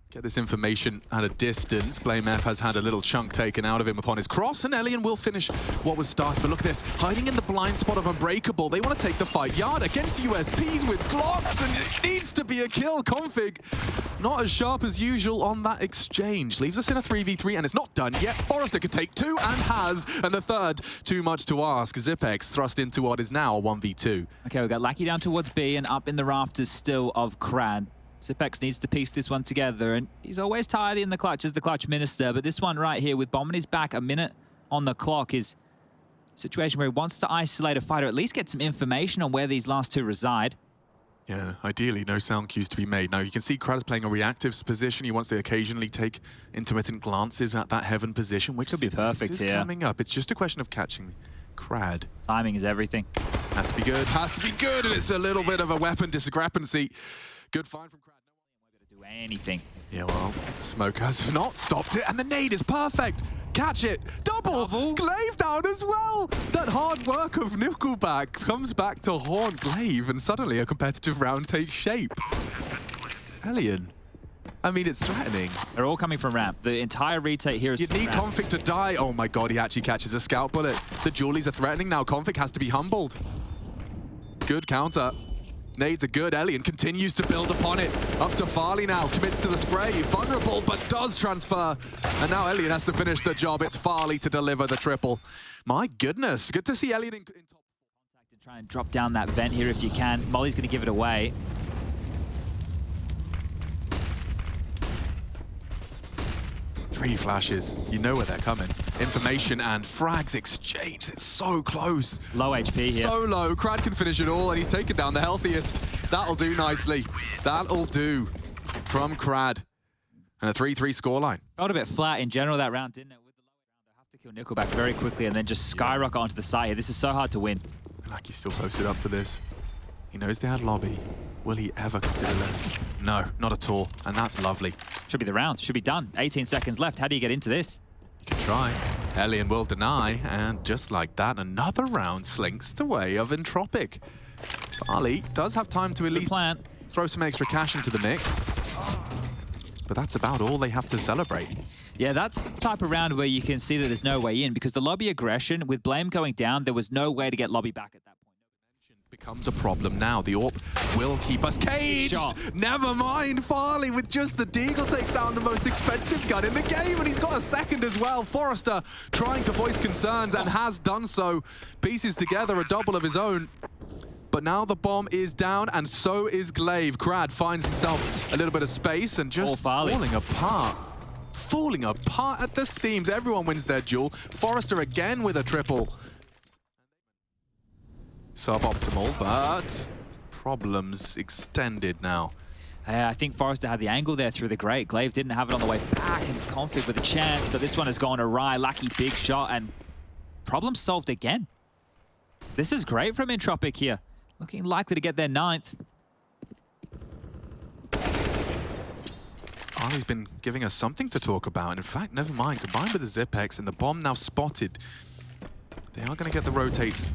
Get this information at a distance. BlameF has had a little chunk taken out of him upon his cross, and Elian will finish what was started. But look at this, hiding in the blind spot of Unbreakable. They want to take the fight yard against USPs with Glocks, and it needs to be a kill. Config not as sharp as usual on that exchange. Leaves us in a 3v3, and it's not done yet. Forrester could take two, and has, and the third, too much to ask. Zipex thrust into what is now a 1v2. Okay, we got Lackey down towards B, and up in the rafters still of Crad. Zipex needs to piece this one together, and he's always tidy in the clutch as the clutch minister, but this one right here with Bomb on his back, a minute on the clock, is a situation where he wants to isolate a fighter, at least get some information on where these last two reside. Yeah, ideally no sound cues to be made. Now you can see Crad is playing a reactive position. He wants to occasionally take intermittent glances at that heaven position, which could be perfect here. Coming up. It's just a question of catching Crad. Timing is everything. Has to be good, has to be good, and it's a little bit of a weapon discrepancy. Good find from Crad. No one going to do anything. Yeah, well, Smoke has not stopped it, and the nade is perfect. Catch it. Double. Glaive down as well. That hard work of Nickelback comes back to haunt Glaive, and suddenly a competitive round takes shape. Elian. I mean, it's threatening. They're all coming from ramp. The entire retake here is You need Config to die. Oh my god, he actually catches a scout bullet. The Julies are threatening now. Config has to be humbled. Good counter. Nades are good. Elian continues to build upon it. Up to Farley now. Commits to the spray. Vulnerable, but does transfer. And now Elian has to finish the job. It's Farley to deliver the triple. My goodness. Good to see Elian in top. Contact and try and drop down that vent here if you can. Molly's going to give it away. Three flashes. You know where they're coming. Information and frags exchange. It's so close. Low HP here. So low. Crad can finish it all, and he's taken down the healthiest. That'll do nicely. That'll do from Crad. And a 3-3 scoreline. Felt a bit flat in general that round, didn't it? With the low round, they have to kill Nickelback very quickly and then just skyrocket onto the side here. This is so hard to win. Lucky's still posted up for this. He knows they had lobby. Will he ever consider left? No, not at all. And that's lovely. Should be the round. Should be done. 18 seconds left. How do you get into this? You can try. Elian will deny. And just like that, another round slinks the way of Entropiq. Farley does have time to at least throw some extra cash into the mix. But that's about all they have to celebrate. Yeah, that's the type of round where you can see that there's no way in, because the lobby aggression, with Blame going down, there was no way to get lobby back at that point. Becomes a problem now. The AWP will keep us caged. Never mind. Farley with just the Deagle takes down the most expensive gun in the game, and he's got a second as well. Forrester trying to voice concerns and has done so. Pieces together a double of his own. But now the bomb is down, and so is Glaive. Crad finds himself a little bit of space and just falling apart. Falling apart at the seams. Everyone wins their duel. Forrester again with a triple. Suboptimal, but problems extended now. I think Forrester had the angle there through the grate. Glaive didn't have it on the way back, and Config with a chance, but this one has gone awry. Lucky big shot, and problem solved again. This is great from Entropiq here. Looking likely to get their 9th. Farley's been giving us something to talk about, and in fact, never mind. Combined with the Zipex and the bomb now spotted, they are going to get the rotates.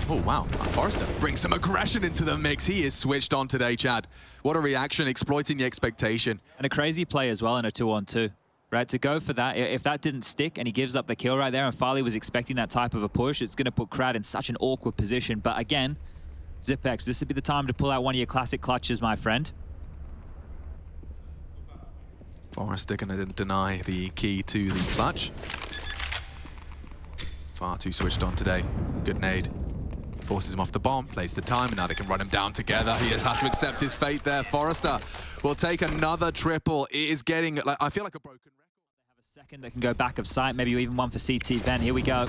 Oh, wow. Forrester brings some aggression into the mix. He is switched on today, Chad. What a reaction, exploiting the expectation. And a crazy play as well in a 2-on-2. Right, to go for that, if that didn't stick and he gives up the kill right there and Farley was expecting that type of a push, it's going to put Crad in such an awkward position. But again, Zipex, this would be the time to pull out one of your classic clutches, my friend. Forrester going to deny the key to the clutch. Far too switched on today. Good nade. Forces him off the bomb, plays the time, and now they can run him down together. He just has to accept his fate there. Forrester will take another triple. It is getting, like, I feel like a broken record. They have a second that can go back of sight, maybe even one for CT Ven. Here we go.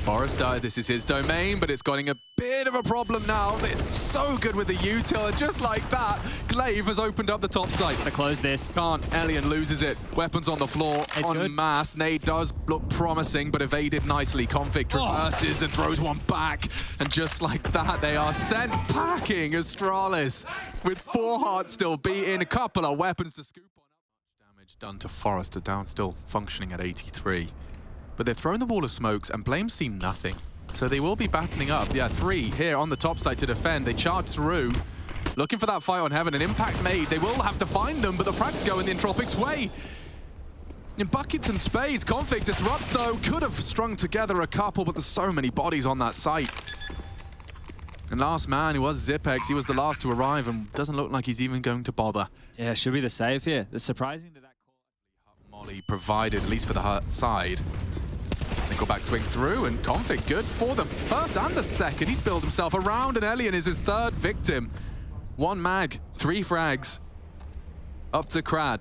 Forrester, this is his domain, but it's getting a bit of a problem now. They're so good with the util, and just like that, Glaive has opened up the top site. To close this. Can't. Elian loses it. Weapons on the floor, en masse. Nade does look promising, but evaded nicely. Config traverses and throws one back. And just like that, they are sent packing. Astralis with 4 hearts still beating, a couple of weapons to scoop on up. Damage done to Forrester, down still functioning at 83. But they've thrown the wall of smokes, and Blame's seen nothing. So they will be battening up. Yeah, 3 here on the top side to defend. They charge through. Looking for that fight on Heaven, an impact made. They will have to find them, but the frags go in the Entropiq's way. In buckets and spades, Config disrupts though. Could have strung together a couple, but there's so many bodies on that site. And last man, who was Zipex, he was the last to arrive and doesn't look like he's even going to bother. Yeah, should be the save here. It's surprising that Molly provided, at least for the hurt side. Nickelback swings through, and Config good for the first and the second. He's built himself around, and Elian is his third victim. 1 mag, 3 frags. Up to Crad.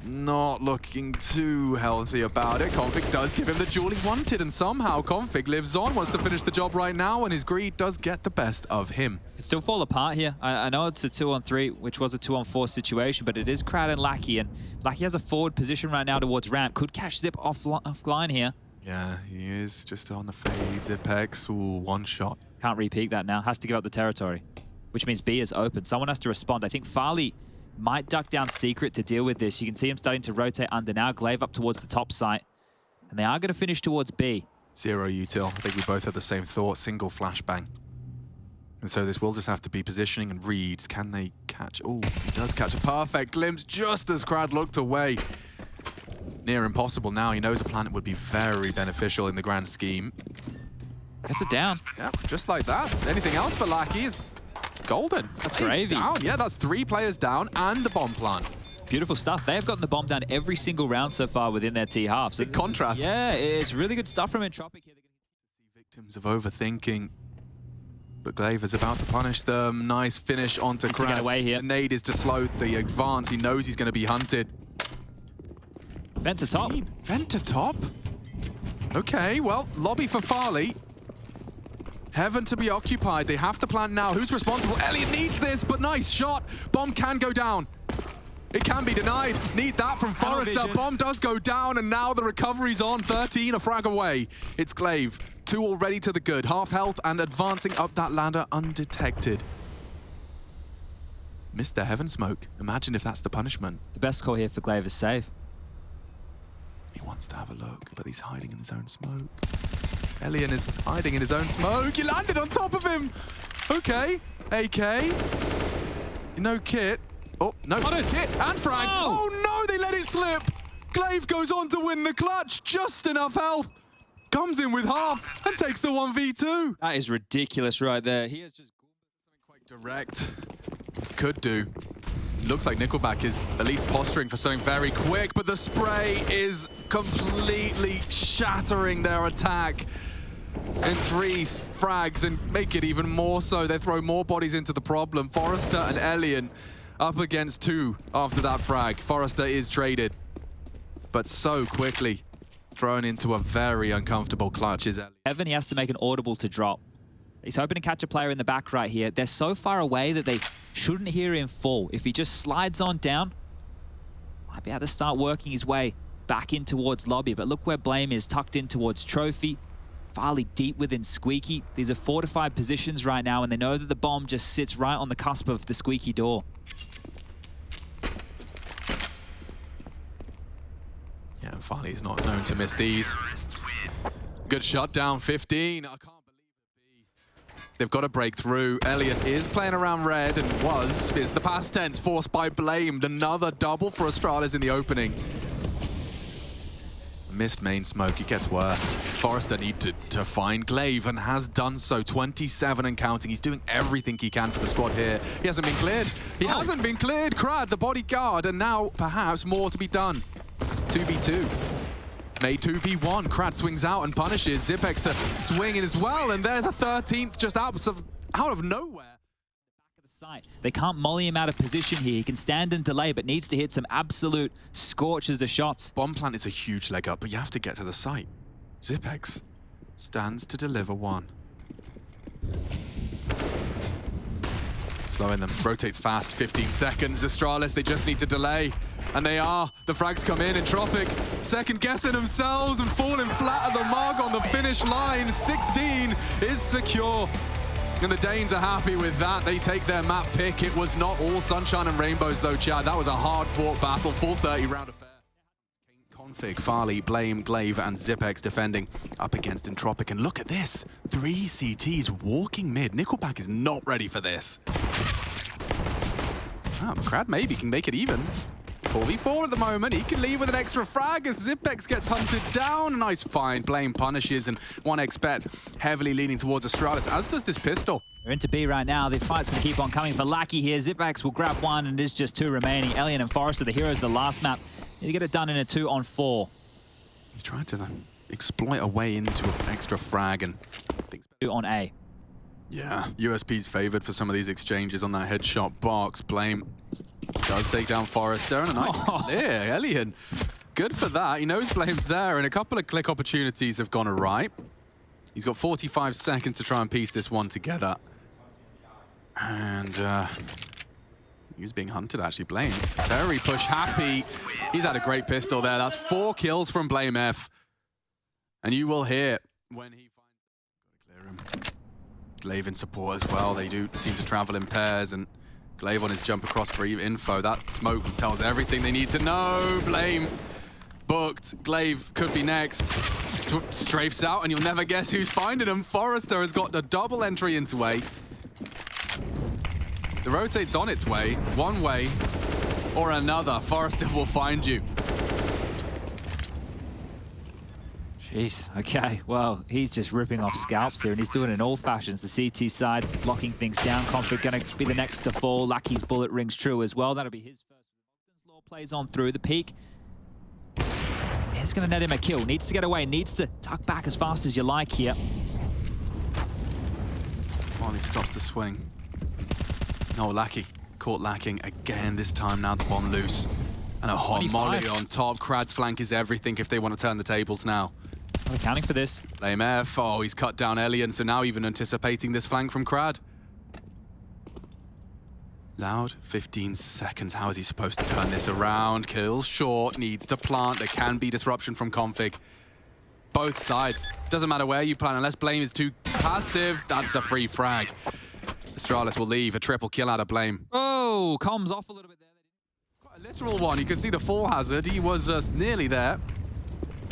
Not looking too healthy about it. Config does give him the duel he wanted, and somehow Config lives on, wants to finish the job right now, and his greed does get the best of him. It still fall apart here. I know it's a 2-on-3, which was a 2-on-4 situation, but it is Crad and Lackey, and Lackey has a forward position right now towards ramp. Could catch Zip offline here. Yeah, he is just on the fade. Zipex, ooh, 1 shot. Can't repeat that now. Has to give up the territory, which means B is open. Someone has to respond. I think Farley might duck down secret to deal with this. You can see him starting to rotate under now. Glaive up towards the top site. And they are going to finish towards B. 0 util. I think we both had the same thought. Single flashbang. And so this will just have to be positioning and reads. Can they catch? Oh, he does catch a perfect glimpse just as Crad looked away. Near impossible now. He knows a planet would be very beneficial in the grand scheme. Gets it down. Yeah, just like that. Anything else for Lackey is golden. That's gravy. Down. Yeah, that's 3 players down and the bomb plant. Beautiful stuff. They have gotten the bomb down every single round so far within their T-half. So in contrast. Yeah, it's really good stuff from Entropiq here. Victims of overthinking. But Glaive is about to punish them. Nice finish onto Crad. Get away here. The nade is to slow the advance. He knows he's going to be hunted. Vent to top. Vent to top? Okay, well, lobby for Farley. Heaven to be occupied. They have to plant now. Who's responsible? Elliot needs this, but nice shot. Bomb can go down. It can be denied. Need that from Forrester. Bomb does go down, and now the recovery's on. 13, a frag away. It's Glaive. 2 already to the good. Half health and advancing up that ladder undetected. Mr. Heaven Smoke. Imagine if that's the punishment. The best call here for Glaive is save. He wants to have a look, but he's hiding in his own smoke. Elian is hiding in his own smoke. He landed on top of him. Okay. AK. No kit. Oh, no. Kit and frag. Oh, no, they let it slip. Glaive goes on to win the clutch. Just enough health. Comes in with half and takes the 1v2. That is ridiculous right there. He has just something quite direct. Could do. Looks like Nickelback is at least posturing for something very quick, but the spray is completely shattering their attack. And 3 frags, and make it even more so. They throw more bodies into the problem. Forrester and Elian up against 2 after that frag. Forrester is traded, but so quickly thrown into a very uncomfortable clutch is Elian. Evan, he has to make an audible to drop. He's hoping to catch a player in the back right here. They're so far away that they shouldn't hear him fall. If he just slides on down, might be able to start working his way back in towards lobby. But look where Blame is, tucked in towards Trophy. Farley deep within Squeaky. These are fortified positions right now, and they know that the bomb just sits right on the cusp of the Squeaky door. Yeah, Farley's not known to miss these. Good shutdown, 15. I can't believe it. They've got to break through. Elliot is playing around red and is the past tense, forced by Blamed. Another double for Astralis in the opening. Missed main smoke, it gets worse. Forrester needed to find Glaive and has done so. 27 and counting. He's doing everything he can for the squad here. He hasn't been cleared. He hasn't been cleared. Crad, the bodyguard, and now perhaps more to be done. 2v2. Made 2v1. Crad swings out and punishes Zipex to swing in as well, and there's a 13th just out of nowhere. They can't molly him out of position here. He can stand and delay, but needs to hit some absolute scorches of shots. Bomb plant is a huge leg up, but you have to get to the site. Zipex stands to deliver 1. Slowing them, rotates fast, 15 seconds. Astralis, they just need to delay. And they are. The frags come in. Entropiq second guessing themselves and falling flat at the mark on the finish line. 16 is secure. And the Danes are happy with that. They take their map pick. It was not all sunshine and rainbows though, Chad. That was a hard-fought battle. 430 round affair. Config, Farley, Blame, Glaive, and Zipex defending up against Entropiq. And look at this. 3 CTs walking mid. Nickelback is not ready for this. Ah, Crad maybe can make it even. 4v4 at the moment. He can leave with an extra frag if Zipex gets hunted down. A nice find. Blame punishes, and 1xBet heavily leaning towards Astralis, as does this pistol. They're into B right now. The fight's going to keep on coming for Lackey here. Zipex will grab one, and there's just 2 remaining. Alien and Forrester, the heroes of the last map. Need to get it done in a 2-on-4. He's trying to exploit a way into an extra frag, and things 2 on A. Yeah, USP's favored for some of these exchanges on that headshot box. Blame does take down Forrester, and a nice clear. Alien, good for that. He knows Blame's there, and a couple of click opportunities have gone awry. He's got 45 seconds to try and piece this one together. And he's being hunted, actually. Blame, very push happy. He's had a great pistol there. That's 4 kills from Blame F. And you will hear when he finds... Gotta clear him. Glaive in support as well. They do seem to travel in pairs, and Glaive on his jump across for info. That smoke tells everything they need to know. Blame booked. Glaive could be next. Strafes out, and you'll never guess who's finding him. Forrester has got the double entry into A. The rotate's on its way, one way or another. Forrester will find you. Jeez, okay, well, he's just ripping off scalps here, and he's doing it in all fashions. The CT side, locking things down. Config gonna be the next to fall. Lucky's bullet rings true as well. That'll be his first. Law plays on through the peak. It's gonna net him a kill. Needs to get away, needs to tuck back as fast as you like here. While he stops the swing. No, Lackey. Caught lacking again this time. Now the bomb loose. And a hot molly on top. Crad's flank is everything if they want to turn the tables now. I'm accounting for this. Blame F. Oh, he's cut down Elian, so now even anticipating this flank from Crad. Loud, 15 seconds. How is he supposed to turn this around? Kills short, needs to plant. There can be disruption from Config. Both sides. Doesn't matter where you plant, unless Blame is too passive. That's a free frag. Astralis will leave. A triple kill out of Blame. Oh, comms off a little bit there. Quite a literal one. You can see the fall hazard. He was nearly there.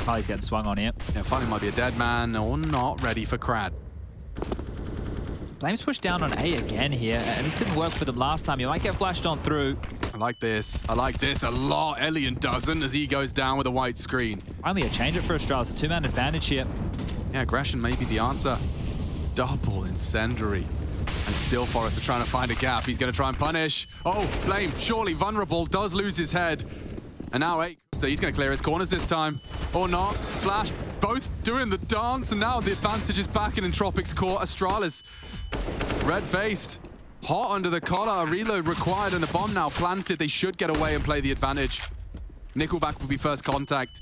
Oh, he's getting swung on here. Yeah, finally might be a dead man or not. Ready for Crad. Blame's pushed down on A again here, and this didn't work for them last time. You might get flashed on through. I like this. I like this a lot. Elian doesn't as he goes down with a white screen. Finally a change-up for Astralis. A 2-man advantage here. Yeah, aggression may be the answer. Double incendiary. And still Forrester trying to find a gap. He's going to try and punish. Oh, Blame, surely vulnerable, does lose his head. And now 8. So he's going to clear his corners this time. Or not. Flash, both doing the dance. And now the advantage is back in Entropiq's court. Astralis, red-faced, hot under the collar. A reload required and the bomb now planted. They should get away and play the advantage. Nickelback will be first contact.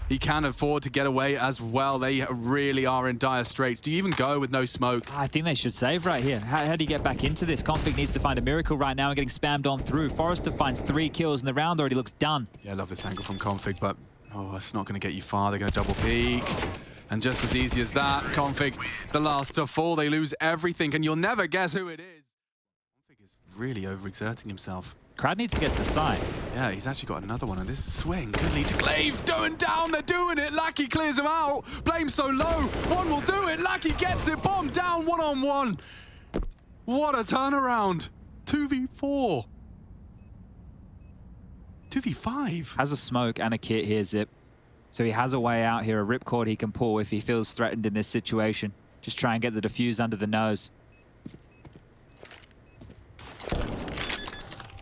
He can afford to get away as well. They really are in dire straits. Do you even go with no smoke? I think they should save right here. How do you get back into this? Config needs to find a miracle right now and getting spammed on through. Forrester finds 3 kills and the round already looks done. Yeah, I love this angle from Config, but oh, it's not going to get you far. They're going to double peek. And just as easy as that, Config, the last to fall. They lose everything, and you'll never guess who it is. Config is really overexerting himself. Crad needs to get to the side. Yeah, he's actually got another one, and this swing could lead to Glaive. Going down, they're doing it. Lackey clears him out. Blame so low. One will do it. Lackey gets it. Bomb down, 1-on-1. What a turnaround. 2v4. 2v5. Has a smoke and a kit here, Zip. So he has a way out here, a ripcord he can pull if he feels threatened in this situation. Just try and get the defuse under the nose.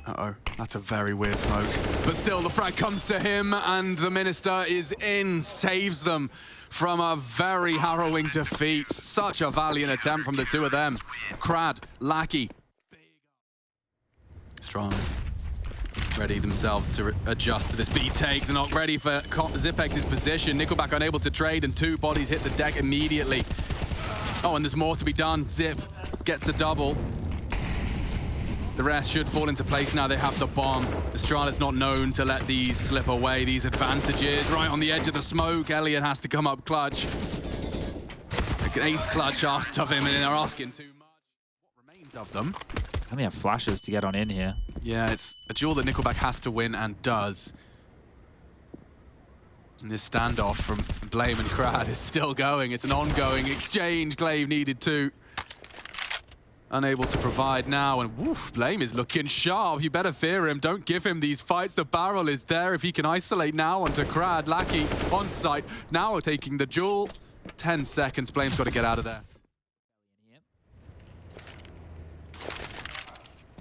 Uh-oh, that's a very weird smoke. But still, the frag comes to him, and the Minister is in, saves them from a very harrowing defeat. Such a valiant attempt from the two of them. Crad, Lackey. Astralis ready themselves to adjust to this B take. They're not ready for Zipex's position. Nickelback unable to trade, and 2 bodies hit the deck immediately. Oh, and there's more to be done. Zip gets a double. The rest should fall into place now. They have the bomb. Astralis not known to let these slip away, these advantages. Right on the edge of the smoke. Elliot has to come up clutch. An ace clutch asked of him, and they're asking too much. What remains of them? I only have flashes to get on in here. Yeah, it's a duel that Nickelback has to win and does. And this standoff from Blame and Crad is still going. It's an ongoing exchange. Glaive needed 2. unable to provide now, and woof, Blame is looking sharp. You better fear him. Don't give him these fights. The barrel is there if he can isolate now onto Krad. Lackey on site, now taking the jewel. 10 seconds, Blame's got to get out of there.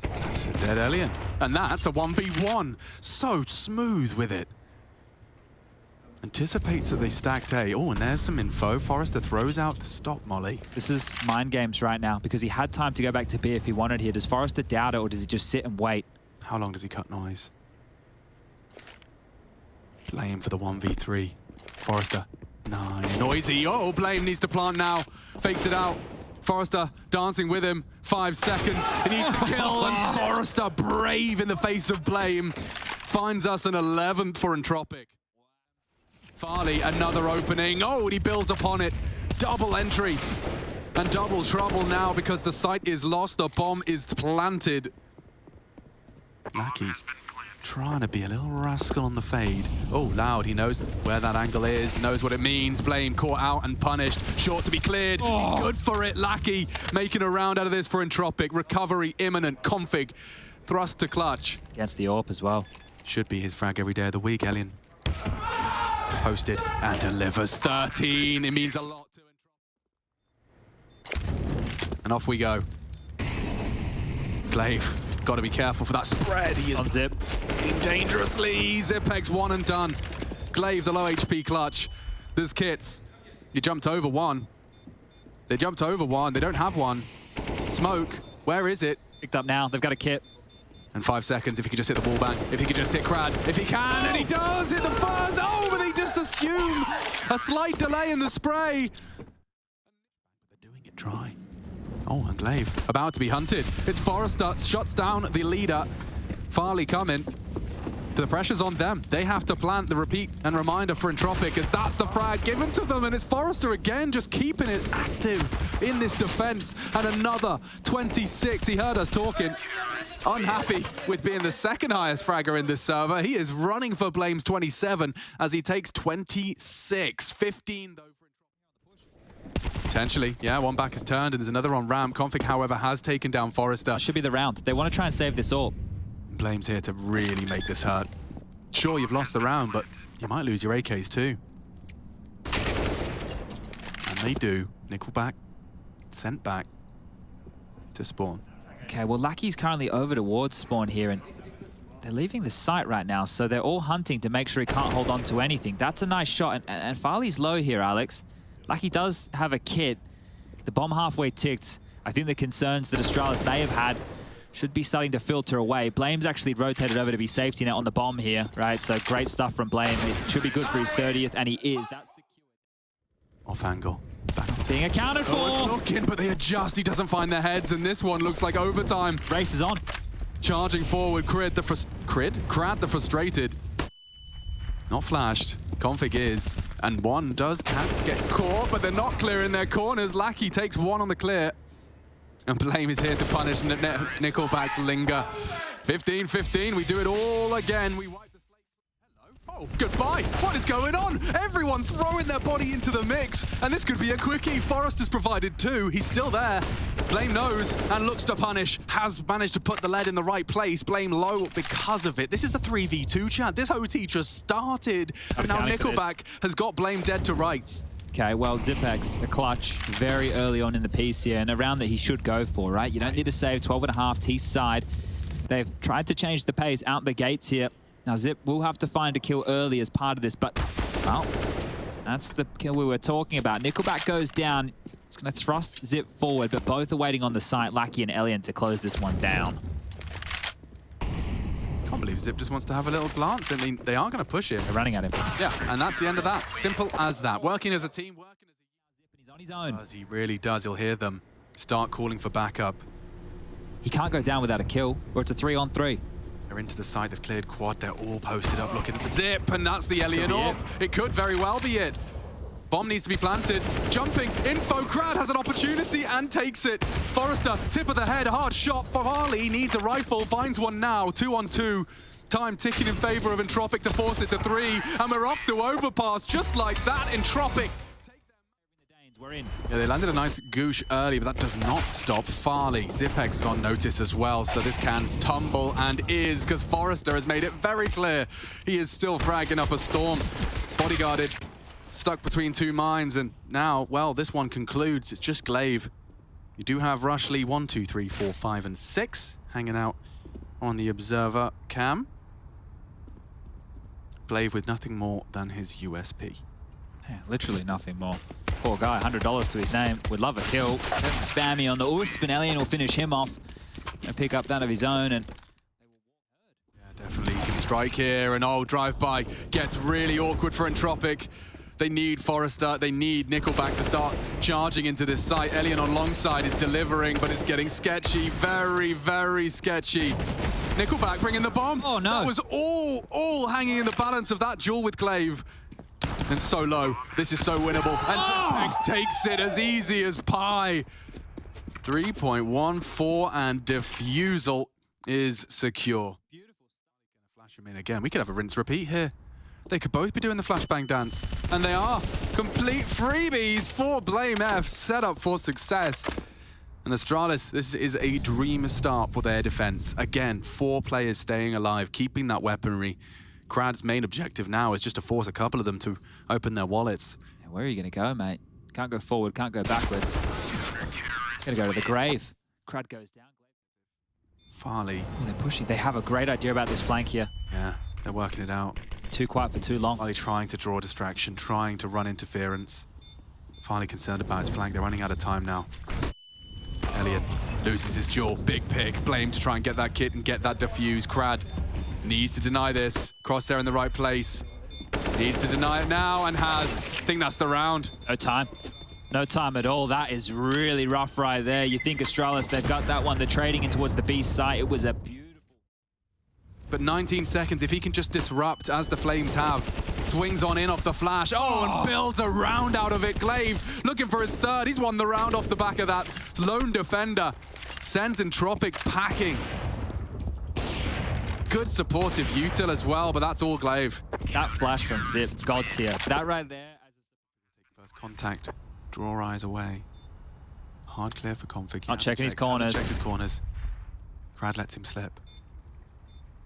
That's a dead alien. And that's a 1v1. So smooth with it. Anticipates that they stacked A. Oh, and there's some info. Forrester throws out the stop molly. This is mind games right now because he had time to go back to B if he wanted here. Does Forrester doubt it or does he just sit and wait? How long does he cut noise? Blame for the 1v3. Forrester, 9. Noisy. Oh, Blame needs to plant now. Fakes it out. Forrester dancing with him. 5 seconds. He needs to kill. And Forrester, brave in the face of Blame, finds us an 11th for Entropiq. Farley, another opening. Oh, and he builds upon it. Double entry. And double trouble now because the site is lost. The bomb is planted. Lackey trying to be a little rascal on the fade. Oh, Loud, he knows where that angle is, knows what it means. Blame caught out and punished. Short to be cleared. Oh. He's good for it. Lackey making a round out of this for Entropiq. Recovery imminent. Config. Thrust to clutch. Against the AWP as well. Should be his frag every day of the week, Alien. Posted and delivers 13. It means a lot to Entropiq. And off we go. Glaive, got to be careful for that spread. He is on Zip. Dangerously. Zipex one and done. Glaive, the low HP clutch. There's kits. He jumped over one. They jumped over one. They don't have one. Smoke, where is it? Picked up now. They've got a kit. And 5 seconds if he could just hit the wall bang. If he could just hit Krad. If he can, and he does hit the first. Oh, but they just assume a slight delay in the spray. They're doing it dry. Oh, and Glaive about to be hunted. It's Forrester, shuts down the leader. Farley coming. The pressure's on them. They have to plant the repeat and reminder for Entropiq as that's the frag given to them, and it's Forrester again just keeping it active in this defense. And another 26. He heard us talking. Unhappy with being the second highest fragger in this server. He is running for Blame's 27 as he takes 26. 15 though for Entropiq. Potentially, yeah, one back is turned and there's another on ramp. Config, however, has taken down Forrester. That should be the round. They want to try and save this all. Blame's here to really make this hurt. Sure, you've lost the round, but you might lose your AKs too. And they do. Nickelback sent back to spawn. Okay, well, Lackey's currently over towards spawn here, and they're leaving the site right now, so they're all hunting to make sure he can't hold on to anything. That's a nice shot, and Farley's low here, Alex. Lackey does have a kit. The bomb halfway ticked. I think the concerns that Astralis may have had should be starting to filter away. Blame's actually rotated over to be safety net on the bomb here, right? So great stuff from Blame. It should be good for his 30th, and he is. That's secured. Off angle. Being accounted for. Oh, it's looking, but they adjust. He doesn't find their heads, and this one looks like overtime. Race is on. Charging forward, Krad the frustrated. Not flashed. Config is. And one does get caught, but they're not clearing their corners. Lackey takes one on the clear. And Blame is here to punish Nickelback's linger. 15-15, we do it all again. We wipe the slate. Hello. Oh, goodbye. What is going on? Everyone throwing their body into the mix. And this could be a quickie. Forrester's provided 2. He's still there. Blame knows and looks to punish. Has managed to put the lead in the right place. Blame low because of it. This is a 3v2 chat. This OT just started. But now Nickelback has got Blame dead to rights. Okay, well, Zipex, a clutch very early on in the piece here, and a round that he should go for, right? You don't need to save 12.5 T side. They've tried to change the pace out the gates here. Now, Zip will have to find a kill early as part of this, but, well, that's the kill we were talking about. Nickelback goes down. It's going to thrust Zip forward, but both are waiting on the site, Lackey and Elian, to close this one down. Can't believe Zip just wants to have a little glance. I mean, they are going to push him. They're running at him. Yeah, and that's the end of that. Simple as that. Working as a team, working as a... He's on his own. As he really does. He'll hear them start calling for backup. He can't go down without a kill, or it's a 3-on-3. They're into the side. They've cleared quad. They're all posted up looking for Zip, and that's the Alien AWP. It could very well be it. Bomb needs to be planted. Jumping. Info. Krad has an opportunity and takes it. Forrester, tip of the head. Hard shot. Farley needs a rifle. Finds one now. 2-on-2. Time ticking in favor of Entropiq to force it to 3. And we're off to overpass just like that. Entropiq. We're in. Yeah, they landed a nice goosh early, but that does not stop Farley. Zipex is on notice as well, so this can's tumble and is, because Forrester has made it very clear he is still fragging up a storm. Bodyguarded, stuck between two mines, and now, well, this one concludes. It's just Glaive. You do have Rushley 1, 2, 3, 4, 5, and 6 hanging out on the observer cam. Glaive with nothing more than his USP. Yeah, literally nothing more. Poor guy, $100 to his name. Would love a kill. Spammy on the Usp, and Alien will finish him off and pick up that of his own. And yeah, definitely can strike here, and drive-by gets really awkward for Entropiq. They need Forrester, they need Nickelback to start charging into this site. Alien on long side is delivering, but it's getting sketchy, very, very sketchy. Nickelback bringing the bomb. Oh no. That was all hanging in the balance of that duel with Glaive. And so low. This is so winnable. And Zipex takes it as easy as pie. 3.14 and defusal is secure. Beautiful. Gonna flash him in again. We could have a rinse repeat here. They could both be doing the flashbang dance. And they are. Complete freebies for Blame F, set up for success. And Astralis, this is a dream start for their defense. Again, 4 players staying alive, keeping that weaponry. Crad's main objective now is just to force a couple of them to open their wallets. Yeah, where are you going to go, mate? Can't go forward, can't go backwards. Going to go to the grave. Crad goes down. Farley. Oh, they're pushing. They have a great idea about this flank here. Yeah, they're working it out. Too quiet for too long. Farley trying to draw distraction, trying to run interference. Farley concerned about his flank. They're running out of time now. Elliot loses his duel. Big pick. Blame to try and get that kit and get that defuse. Crad needs to deny this. Crosshair in the right place. Needs to deny it now and has. I think that's the round. No time. No time at all. That is really rough right there. You think Astralis, they've got that one. They're trading in towards the B site. It was a beautiful... But 19 seconds, if he can just disrupt, as the Flames have. Swings on in off the flash. And builds a round out of it. Glaive looking for his third. He's won the round off the back of that lone defender. Sends Entropiq packing. Good supportive util as well, but that's all Glaive. That flash from Zip, god tier. That right there. Take first contact. Draw eyes away. Hard clear for Config. Not checking his corners. Checked his corners. Crad lets him slip.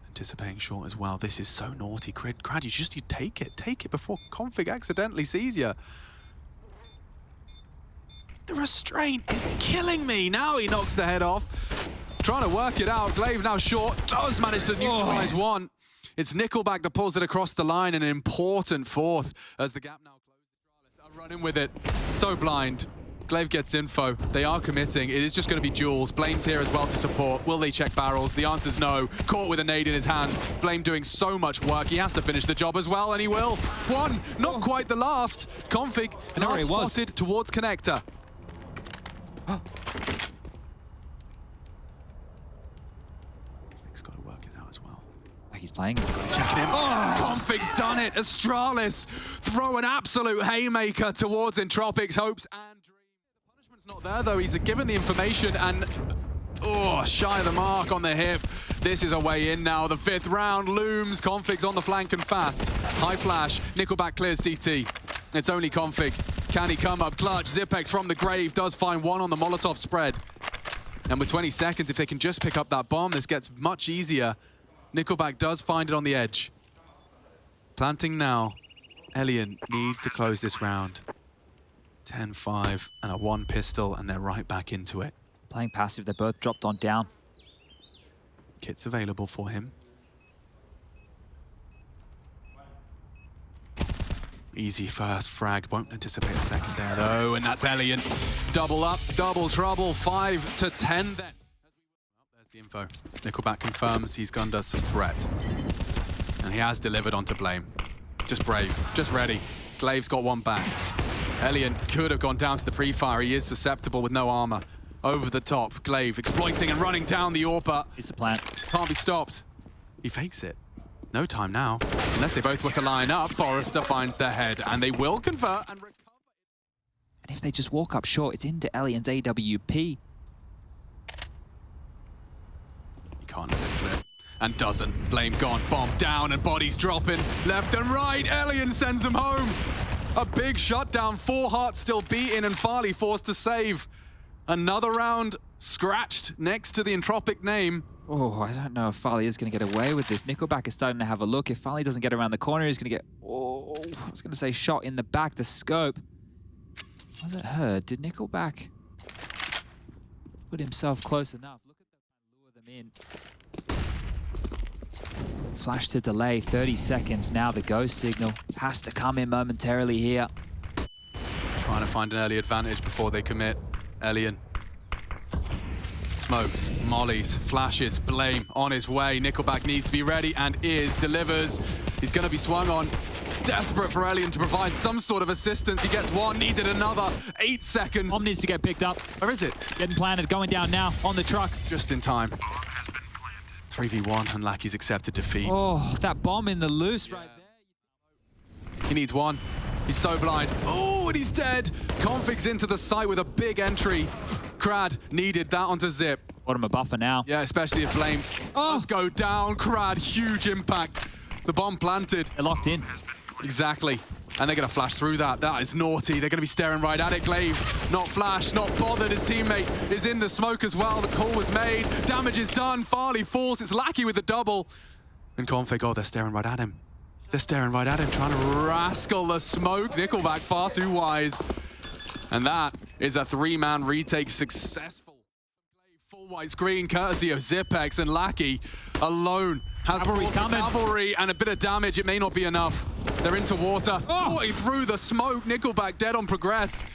Anticipating short as well. This is so naughty. Crad, you take it. Take it before Config accidentally sees you. The restraint is killing me. Now he knocks the head off. Trying to work it out. Glaive now short. Does manage to neutralize one. It's Nickelback that pulls it across the line. An important fourth as the gap now closes. I'll run in with it. So blind. Glaive gets info. They are committing. It is just going to be duels. Blame's here as well to support. Will they check barrels? The answer's no. Caught with a nade in his hand. Blame doing so much work. He has to finish the job as well, and he will. One. Not quite the last. Config now spotted towards connector. He's got to work it out as well. He's playing. He's checking him. Config's done it. Astralis throw an absolute haymaker towards Entropiq's hopes and dreams. The punishment's not there though. He's given the information and shy of the mark on the hip. This is a way in now. The 5th round looms. Config's on the flank and fast. High flash. Nickelback clears CT. It's only Config. Can he come up clutch? Zipex from the grave does find one on the Molotov spread. And with 20 seconds, if they can just pick up that bomb, this gets much easier. Nickelback does find it on the edge. Planting now. Elian needs to close this round. 10-5 and a 1 pistol, and they're right back into it. Playing passive, they both dropped on down. Kit's available for him. Easy first frag, won't anticipate a second there though, and that's Elian. Double up, double trouble, 5 to 10 then. There's the info. Nickelback confirms he's under some threat. And he has delivered onto Blame. Just brave, just ready. Glaive's got one back. Elian could have gone down to the pre-fire. He is susceptible with no armor. Over the top, Glaive exploiting and running down the AWP. It's a plant. Can't be stopped. He fakes it. No time now. Unless they both were to line up, Forrester finds their head, and they will convert and recover. And if they just walk up short, it's into Elian's AWP. He can't let this slip. And doesn't. Blame gone. Bomb down and bodies dropping. Left and right. Elian sends them home. A big shutdown, 4 hearts still beating, and Farley forced to save. Another round scratched next to the Entropiq name. Oh, I don't know if Farley is going to get away with this. Nickelback is starting to have a look. If Farley doesn't get around the corner, he's going to get, oh, I was going to say shot in the back, the scope. Was it heard? Did Nickelback put himself close enough? Look at that, lure them in. Flash to delay, 30 seconds now. The ghost signal has to come in momentarily here. Trying to find an early advantage before they commit. Elian. Smokes, mollies, flashes, blame on his way. Nickelback needs to be ready and delivers. He's going to be swung on. Desperate for Elian to provide some sort of assistance. He gets one, needed another. 8 seconds. Bomb needs to get picked up. Where is it? Getting planted, going down now on the truck. Just in time. 3v1 and Lackey's accepted defeat. Oh, that bomb in the loose right there. He needs one. He's so blind. Oh, and he's dead. Config's into the site with a big entry. Crad needed that onto Zip. Got him a buffer now. Yeah, especially if Blame does go down. Crad, huge impact. The bomb planted. They're locked in. Exactly. And they're going to flash through that. That is naughty. They're going to be staring right at it. Glaive, not flash, not bothered. His teammate is in the smoke as well. The call was made. Damage is done. Farley falls. It's Lackey with the double. And Config, oh, they're staring right at him. They're staring right at him, trying to rascal the smoke. Nickelback far too wise. And that is a 3-man retake successful. Full white screen courtesy of Zipex, and Lackey alone has cavalry and a bit of damage. It may not be enough. They're into water. Oh, he threw the smoke. Nickelback dead on progress.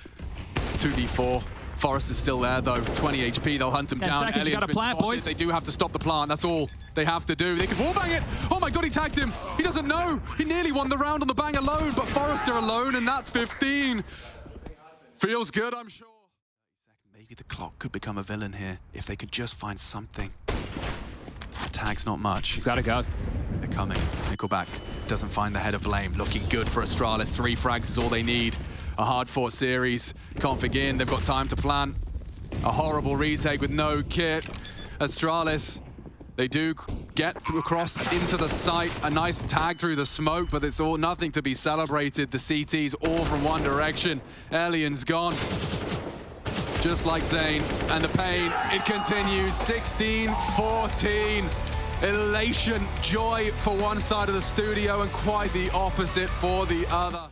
2v4. Forrest is still there though. 20 HP. They'll hunt him down. Seconds, you got a plant, boys. They do have to stop the plant. That's all they have to do. They could wallbang it. Oh my god, he tagged him. He doesn't know. He nearly won the round on the bang alone, but Forrester alone, and that's 15. Feels good, I'm sure. Maybe the clock could become a villain here if they could just find something. Tag's not much. You've got to go. They're coming. Nickelback doesn't find the head of Blame. Looking good for Astralis. 3 frags is all they need. A hard-fought series. Config in. They've got time to plant. A horrible retake with no kit. Astralis, they do get across into the site. A nice tag through the smoke, but it's all nothing to be celebrated. The CT's all from one direction. Elian's gone. Just like Zane. And the pain, it continues. 16-14. Elation, joy for one side of the studio and quite the opposite for the other.